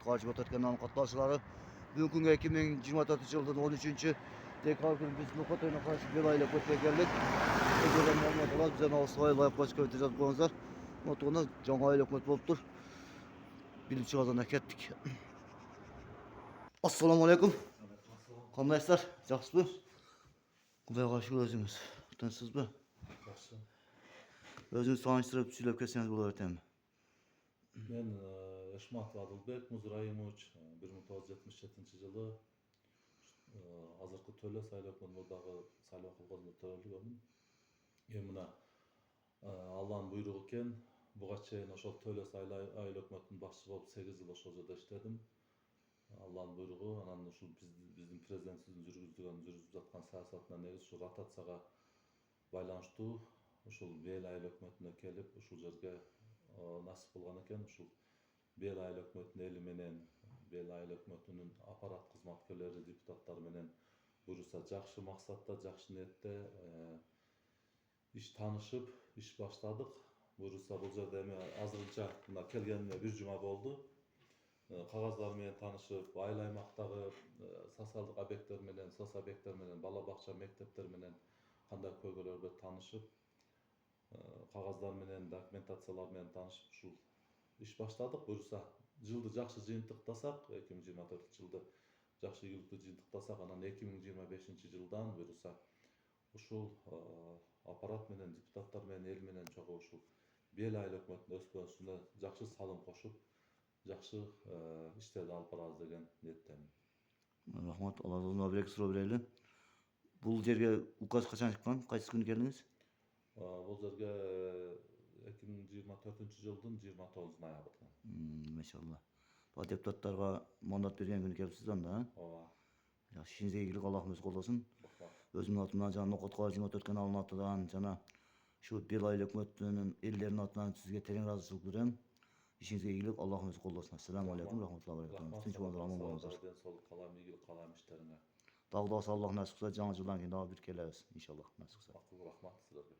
Karşı Batatken'in katlaşıları. Bugün 2024 yılının 13. dekabr günü biz Nokotay'ına karşı bir aylık ötüye geldik. Ödelen olmadılar. Bize Ağustos'ta layık başka öteceğiz bonzar. Notuna жаңа aylık öt bolup dur. Bilip çıkazana kettik. Assalamu alaikum. Qandaysызlar? Жақсыбы? Құдайға шүкір өзіңіз. Тынсыз ба? Жақсы. Өзіңіз таныстырып сөйлеп кетсеңіз болар екен. Мен Эшматов Адылбек Музраимович 1977 жылы азыркы Төлө сайлоо өкмөтүндөгү сайлоо колгосунда төрөлгөнмүн. Эми мына Алланын буйругу экен. Буга чейин ошол Төлө сайлоо өкмөтүнүн башчысы болуп 8 жыл ошол жерде иштедим. Алланын буйругу, анан ушул биздин президентибиздин жүргүзүп жаткан саясатына негиз ушул ротацияга байланыштуу ушул Бел айыл өкмөтүнө келип, ушул жерге насип болгон экен. Ушул Бел айыл өкмөтүнүн эли менен, Бел айыл өкмөтүнүн аппарат кызматкерлери, депутаттары менен буюрса жакшы максатта, жакшы ниетте иш таанышып, иш баштадык. Буюрса бул жерде эми азырынча мына келгениме 1 жума болду. Кагаздар менен таанышып, айыл аймактагы социалдык объекттер менен, соц объекттер менен, бала бакча, мектептер менен кандай көйгөйлөргө таанышып, кагаздар менен, документациялар менен таанышып ушул иш баштадык. Буюрса жылды жакшы жыйынтыктасак, 2024 жылды жакшы ийгиликтүү жыйынтыктасак, анан 2025 жылдан буюрса ушул аппарат менен, депутаттар менен, эл менен чогуу ушул Бел айыл өкмөтүнүн өспөсүнө жакшы салым кошуп, жакшы иштерди алып барабыз деген ниеттемин. Рахмат, Алла разы болсун. Абрек суроо берели. Бул жерге указ качан чыккан? Кайсы күнү келдиңиз? Бул жерге 2024 жылдын 29 ноябрда. Машалла. Бул депутаттарга мандат берген күнү келипсиз анда, Ооба. Жакшы, ишиңизге ийгилик, Аллахым өзү колдосун. Рахмат. Өзүмдүн атымдан жана Нокотко 24 алым атынан жана ушул Бел айыл өкмөтүнүн элдеринин атынан сизге терең ыраазычылык билдирем. Ишиңизге ийгилик, Аллахым өзү колдосун. Ассаламу алейкум, рахматуллахи ва баракатух. Тынч болуңуздар, аман болуңуздар. Денсаулык каалайм, ийгилик каалайм иштериңе. Дагы Аллах насип кылса, жаңы жылдан кийин дагы бир келебиз, иншаллах, насип кылса. Рахмат силерге.